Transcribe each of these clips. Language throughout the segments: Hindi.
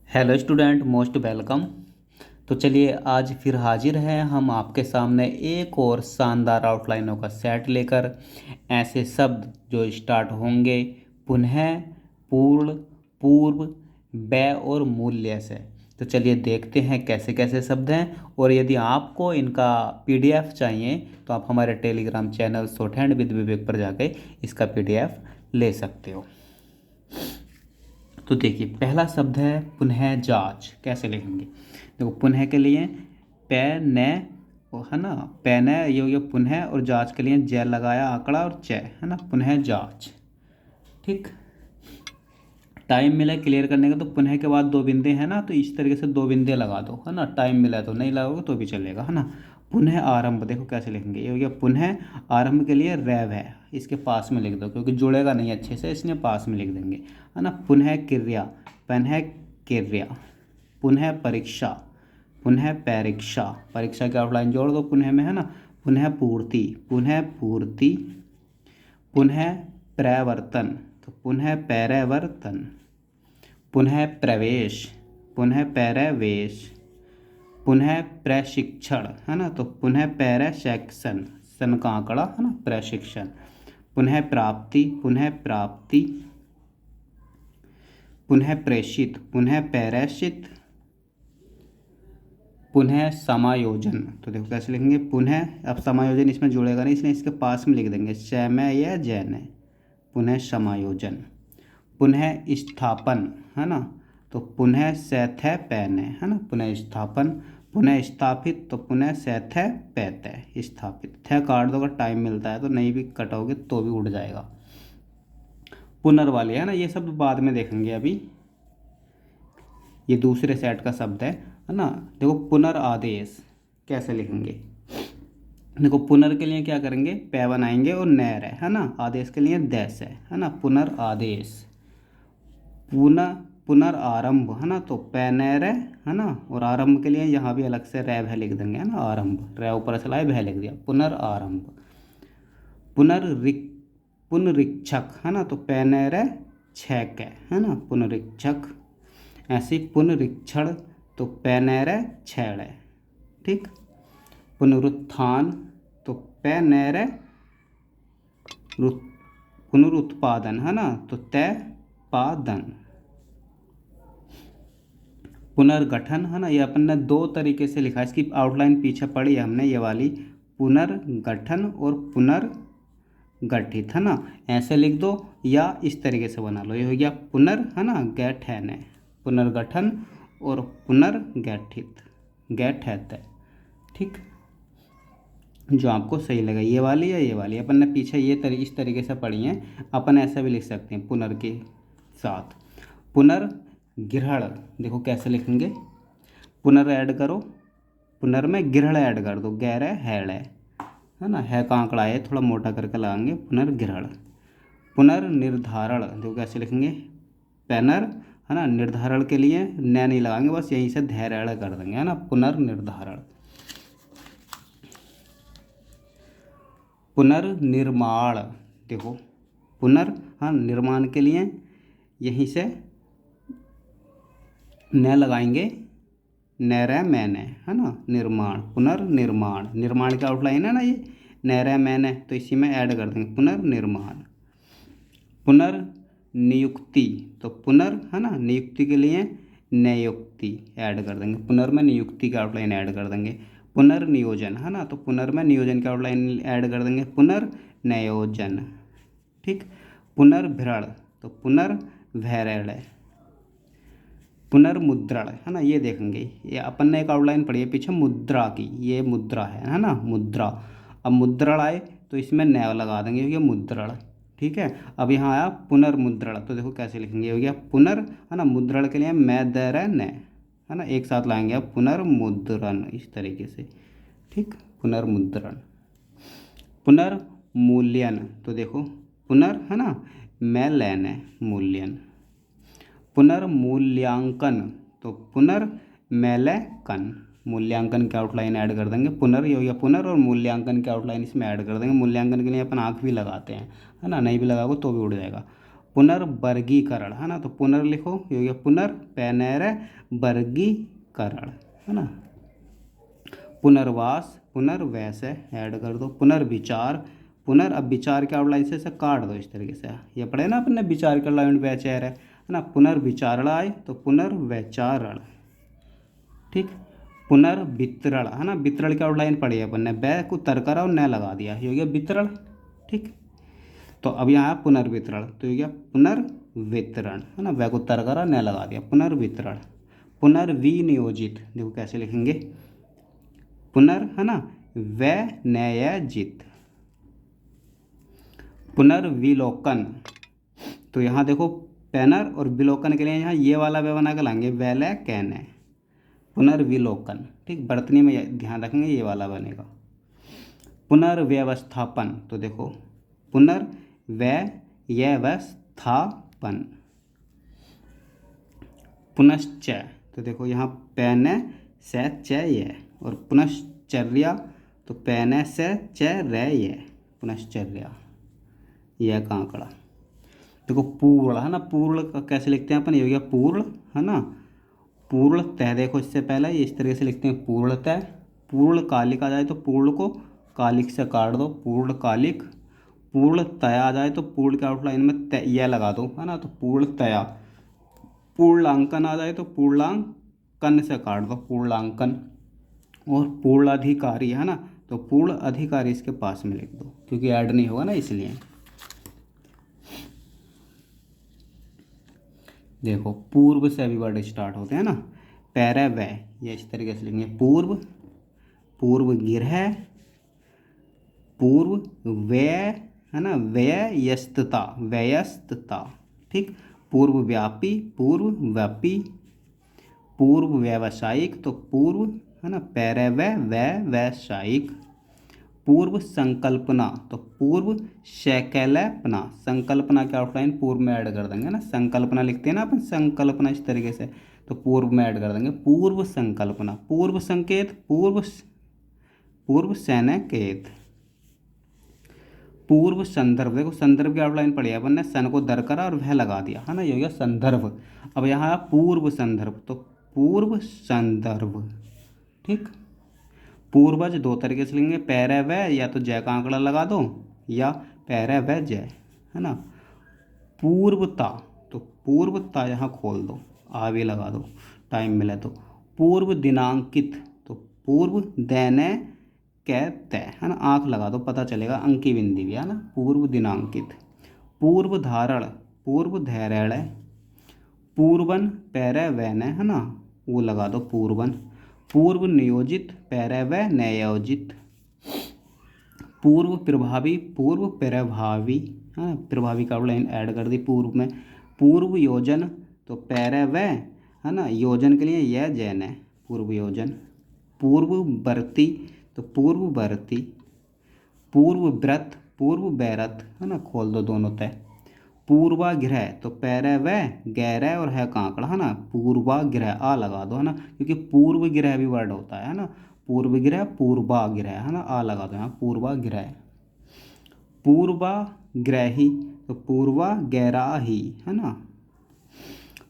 Hello student, most welcome. तो चलिए आज फिर हाजिर हैं हम आपके सामने एक और शानदार आउटलाइनों का सेट लेकर। ऐसे शब्द जो स्टार्ट होंगे पुनः, पूर्ण, पूर्व, बै और मूल्य से। तो चलिए देखते हैं कैसे कैसे शब्द हैं। और यदि आपको इनका पीडीएफ चाहिए तो आप हमारे Telegram channel shorthand with Vivek पर जाके इसका पीडीएफ ले सकते हो। तो देखिए पहला शब्द है पुनः जांच। कैसे लिखेंगे? देखो पुनः के लिए पै न है ना, पै न ये हो गया पुनः, और जांच के लिए जय लगाया आंकड़ा और च है ना, पुनः जांच। ठीक, टाइम मिला क्लियर करने का तो पुनः के बाद दो बिंदे हैं ना, तो इस तरीके से दो बिंदे लगा दो है ना। टाइम मिला तो नहीं लगाओगे तो भी चलेगा है ना। पुनः आरंभ देखो कैसे लिखेंगे, ये हो गया पुनः आरंभ के लिए रैव है, इसके पास में लिख दो क्योंकि जुड़ेगा नहीं अच्छे से, इसलिए पास में लिख देंगे है ना। पुनः क्रिया, पुनः क्रिया, पुनः परीक्षा, पुनः परीक्षा, परीक्षा की आउटलाइन जोड़ दो पुनः में है ना। पुनः पूर्ति, पुनः पूर्ति, पुनः प्रवर्तन, तो पुनः पैरावर्तन, पुनः प्रवेश, पुनः पैरावेश, पुनः प्रशिक्षण है ना, तो पुनः पैरासेक्शन, सन का आंकड़ा है ना, प्रशिक्षण। पुनः प्राप्ति, पुनः प्राप्ति, पुनः प्रेषित, पुनः प्रेषित, पुनः समायोजन। तो देखो कैसे लिखेंगे पुनः, अब समायोजन इसमें जुड़ेगा नहीं इसलिए इसके पास में लिख देंगे समय या जैन, पुनः समायोजन। पुनः स्थापन है ना, तो पुनः सैथ पैन है ना, पुनः स्थापन। पुनः स्थापित, तो पुनः सैथ पैत स्थापित। थ काट दो, अगर टाइम मिलता है तो, नहीं भी कटोगे तो भी उड़ जाएगा। पुनर्वाली है ना, ये शब्द बाद में देखेंगे, अभी ये दूसरे सेट का शब्द है ना। देखो पुनर्आदेश कैसे लिखेंगे, देखो पुनर के लिए क्या करेंगे, पै बनाएंगे और नैर है ना, आदेश के लिए दैस है ना, पुनर्आदेश। पुनः पुनर्आरंभ है ना, तो पैनैर है ना, और आरंभ के लिए यहाँ भी अलग से रै भय लिख देंगे है ना, आरंभ रै ऊपर चलाए भय लिख दिया, पुनर्आरंभ। पुनरीक्षक है ना, तो पैनैर छक है ना, पुनरीक्षक। ऐसे पुनरीक्षण, तो पैनैर छैड़। ठीक, पुनरुत्थान, तो पैनैर पुनरुत्पादन है ना, तो तय पादन। पुनर्गठन है ना, ये अपन ने दो तरीके से लिखा है, इसकी आउटलाइन पीछे पढ़ी है हमने ये वाली, पुनर्गठन और पुनर्गठित है ना। ऐसे लिख दो या इस तरीके से बना लो, ये हो गया पुनर है ना, गैठन है, पुनर्गठन और पुनर्गठित, गैठ है। ठीक, जो आपको सही लगा, ये वाली या ये वाली, अपन ने पीछे ये इस तरीके से पढ़ी है, अपन ऐसा भी लिख सकते हैं पुनर के साथ। पुनर्ग्रहण देखो कैसे लिखेंगे, पुनर ऐड करो, पुनर में ग्रहण ऐड कर दो, गैर है ना, है का आंकड़ा है थोड़ा मोटा करके लगाएंगे, पुनर्ग्रहण। पुनर्निर्धारण देखो कैसे लिखेंगे, पैनर है ना, निर्धारण के लिए न नहीं लगाएंगे, बस यहीं से धैर्य कर देंगे है ना, पुनर्निर्धारण। पुनर्निर्माण देखो, पुनर हाँ निर्माण के लिए यहीं से न लगाएंगे, नैर मैंने है ना, निर्माण, पुनर्निर्माण। निर्माण का आउटलाइन है ना ये, नैर मैंने, तो इसी में ऐड कर देंगे पुनर्निर्माण। पुनर्नियुक्ति, तो पुनर है ना, नियुक्ति के लिए नियुक्ति ऐड कर देंगे, पुनर में नियुक्ति का आउटलाइन ऐड कर देंगे। पुनर्नियोजन है ना, तो पुनर में नियोजन का आउटलाइन ऐड कर देंगे, पुनर्नियोजन। ठीक, पुनर्भरण, तो पुनर्भरण। पुनर्मुद्रण है ना, ये देखेंगे, ये अपन ने एक आउटलाइन पढ़ी है पीछे मुद्रा की, ये मुद्रा है ना, मुद्रा। अब मुद्रण आए तो इसमें न लगा देंगे, ये मुद्रण। ठीक है, अब यहाँ आया पुनर्मुद्रण, तो देखो कैसे लिखेंगे, हो गया पुनर है ना, मुद्रण के लिए मैं दर न है ना, एक साथ लाएंगे अब पुनर्मुद्रण इस तरीके से। ठीक, पुनर्मुद्रण। पुनर्मूल्यन, तो देखो पुनर है ना, मैं लेन है, मूल्यन। पुनर्मूल्यांकन, तो पुनर्मैलकन, मूल्यांकन के आउटलाइन ऐड कर देंगे, पुनर ये हो गया पुनर, और मूल्यांकन के आउटलाइन इसमें ऐड कर देंगे। मूल्यांकन के लिए अपन आँख भी लगाते हैं है ना, नहीं भी लगाओगे तो भी उड़ जाएगा। पुनर्वर्गीकरण, है ना। तो पुनर् लिखो, ये हो गया पुनर्, पैनर वर्गीकरण, है ना। पुनर्वास, पुनर्वैस ऐड कर दो। पुनर्विचार, अब विचार के आउटलाइन से ऐसे काट दो इस तरीके से। ये पढ़े ना अपने विचार के आउटलाइन वैचार है ना। पुनर्विचारण आए तो पुनर्वैचारण, ठीक। पुनर्वितरण, है ना। वितरण के आउटलाइन पढ़ी है अपन ने, बै को तरकरा और न लगा दिया, ये हो गया वितरण, ठीक। तो अब यहाँ पुनर्वितरण, तो ये गया पुनर्वितरण, है ना। वै को तरकरा न लगा दिया, पुनर्वितरण। पुनर्विनियोजित, देखो कैसे लिखेंगे, है ना, व नयजित। पुनर्विलोकन, तो यहाँ देखो पैनर और विलोकन के लिए यहाँ ये वाला वे बना के लाएंगे, वैले कैने। पुनर्विलोकन, ठीक। वर्तनी में ध्यान रखेंगे ये वाला बनेगा। पुनर्व्यवस्थापन, तो देखो पुनर्व्यवस्थापन। पुनश्च, तो देखो यहाँ पैने से च ये, और पुनश्चर्या, तो पैने से च रे ये, पुनश्चर्या, यह का आंकड़ा। देखो पूर्ण, है ना। पूर्ण का कैसे लिखते हैं अपन, ये हो गया पूर्ण, है ना। पूर्णतः, देखो इससे पहले ये इस तरीके से लिखते हैं पूर्णतः। पूर्णकालिक आ जाए तो पूर्ण को कालिक से काट दो, पूर्णकालिक। पूर्णतया आ जाए तो पूर्ण के आउटलाइन में यह लगा दो, है ना। तो पूर्णतया। पूर्णांकन आ जाए तो पूर्णांकन से काट दो, पूर्णांकन। और पूर्णाधिकारी, है ना, तो पूर्ण अधिकारी इसके पास में लिख दो, क्योंकि ऐड नहीं होगा ना इसलिए। देखो पूर्व से अभी वर्ड स्टार्ट होते हैं ना, पैरा व, ये इस तरीके से लिखेंगे, पूर्व, पूर्व गिरह, पूर्व व्यय, है ना, व्ययस्तता, व्ययस्तता, ठीक। पूर्व व्यापी, पूर्व व्यापी। पूर्व व्यावसायिक, तो पूर्व, है ना, पैरा व व्यावसायिक। पूर्व संकल्पना, तो पूर्व शैकल्पना। संकल्पना के आउटलाइन पूर्व में ऐड कर देंगे ना, संकल्पना लिखते हैं ना अपन, संकल्पना इस तरीके से, तो पूर्व में ऐड कर देंगे, पूर्व संकल्पना। पूर्व संकेत, पूर्व सैनिकेत। पूर्व संदर्भ, देखो संदर्भ की आउटलाइन पढ़ी है अपन ने, सन को दर करा और वह लगा दिया, है ना, ये हो गया संदर्भ। अब यहाँ पूर्व संदर्भ, तो पूर्व संदर्भ, ठीक। पूर्वज दो तरीके से लेंगे, पैरा व, या तो जय का आंकड़ा लगा दो, या पैरा व जय, है ना। पूर्वता, तो पूर्वता यहाँ खोल दो, आ भी लगा दो टाइम मिले तो। पूर्व दिनांकित, तो पूर्व दैने कहते, है ना, आंख लगा दो पता चलेगा, अंकी बिंदी भी, है ना। पूर्व दिनांकित। पूर्व धारण, पूर्व धैर्य। पूर्वन पैरा वैन, है ना, वो लगा दो पूर्वन। पूर्व नियोजित, पैरा व नियोजित। पूर्व प्रभावी, पूर्व प्रभावी, हाँ, प्रभावी का लाइन ऐड कर दी पूर्व में। पूर्व योजन, तो पैरा व, है ना, योजन के लिए यह जैन है, पूर्व योजन। पूर्ववर्ती, तो पूर्ववर्ती। पूर्व व्रत, पूर्व बैरत, है ना, खोल दो दोनों तय। पूर्वाग्रह, तो पैरा व गैरह और है कांकड़ा, है ना, पूर्वाग्रह आ लगा दो, है ना, क्योंकि पूर्वग्रह भी वर्ड होता है ना, पूर्वग्रह, पूर्वाग्रह, है ना, आ लगा दो यहाँ, पूर्वाग्रह। पूर्वाग्रही, तो पूर्वाग्राही, है ना।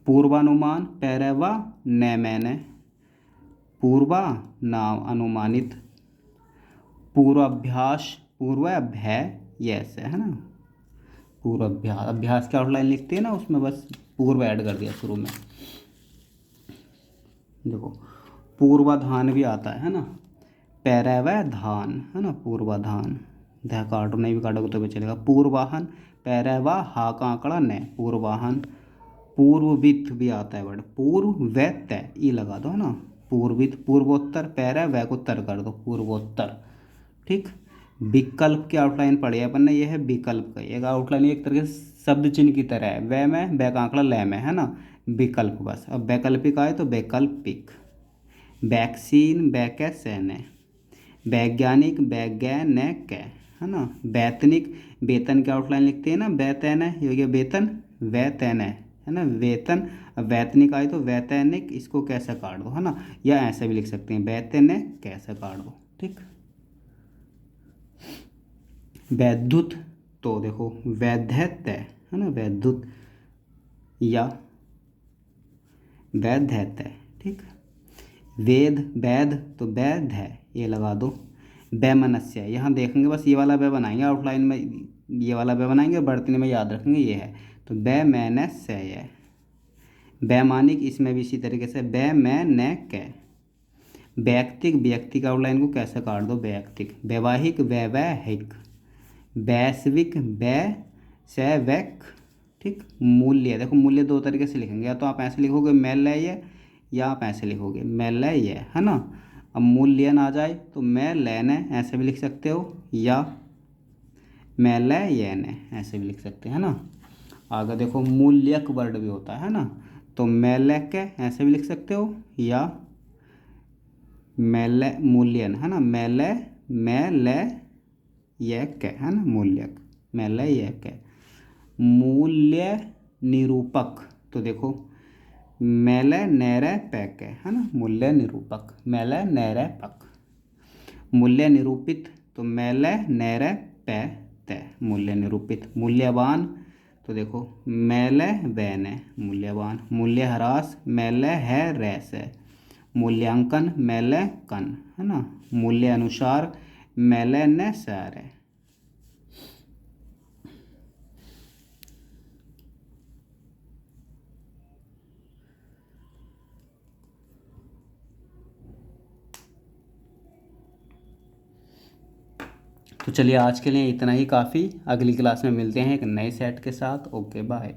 पूर्वानुमान, पैरा व न मैंने। पूर्वा नाम अनुमानित। पूर्वाभ्यास, पूर्वाभ्याय, यस, है ना, पूर्वाभ्यास। अभ्यास के आउटलाइन लिखते हैं ना, उसमें बस पूर्व ऐड कर दिया शुरू में। देखो पूर्वाधान भी आता है ना, पैरावधान, है ना, पूर्वाधान, ध काटो नहीं भी काटोगे तो भी चलेगा। पूर्वाहन, पैरावा हा का आंकड़ा न, पूर्वाहन। पूर्ववित भी आता है वर्ड, पूर्ववैत ई लगा दो, है ना, पूर्वित। पूर्वोत्तर, पैरा वै को उत्तर कर दो, पूर्वोत्तर, ठीक। विकल्प की आउटलाइन पढ़ी है अपन ने, यह है विकल्प का एक आउटलाइन, एक तरह से शब्द चिन्ह की तरह है, वै में, बै का आंकड़ा लय में, है ना, विकल्प बस। अब वैकल्पिक आए तो वैकल्पिक। वैक्सीन, वैकेसन, वैज्ञानिक, वैज्ञानिक, है ना। वैतनिक, वेतन की आउटलाइन लिखते हैं ना, वैतन, ये हो गया वेतन, वैतन, है ना, वेतन। अब वैतनिक आए तो वैतनिक, इसको कैसे काट दो, है ना, या ऐसे भी लिख सकते हैं, वैतन कैसे काट दो, ठीक। वैद्युत, तो देखो वैधत्य, है ना, वैद्युत या वैध है, ठीक। वेद वैध तो वैध है, ये लगा दो। वैमनस्य, यहाँ देखेंगे बस ये वाला वै बनाएंगे आउटलाइन में, ये वाला वै बनाएंगे, बढ़तनी में याद रखेंगे ये है, तो वैमनस्य। वैमानिक, इसमें भी इसी तरीके से वैमनस्य। वैयक्तिक, व्यक्ति का आउटलाइन को कैसे काट दो, वैयक्तिक। वैवाहिक, वैवाहिक। वैश्विक, वैश्विक, ठीक। मूल्य, देखो मूल्य दो तरीके से लिखेंगे, या तो आप ऐसे लिखोगे मैलय, या आप ऐसे लिखोगे मैलय, है ना। अब मूल्यन आ जाए तो मैलैन ऐसे भी लिख सकते हो, या मैलयन ऐसे भी लिख सकते हैं, है ना। आगे देखो मूल्यक वर्ड भी होता है ना, तो मैलक ऐसे भी लिख सकते हो, या मैल मूल्यन, है ना, मैलयक, है ना, मूल्यक, मैलयक। मूल्य निरूपक, तो देखो मैलनैरपैक, है ना, मूल्य निरूपक, मैलनैरपक। मूल्य निरूपित तो मैलनैरपैत, मूल्य निरूपित। मूल्यवान, तो देखो मैलवैन, मूल्यवान। मूल्यह्रास, मैलहैरैस। मूल्यांकन, मैलकन, है ना। मूल्य अनुसार, मैलनसर। तो चलिए आज के लिए इतना ही काफ़ी, अगली क्लास में मिलते हैं एक नए सेट के साथ। Okay bye.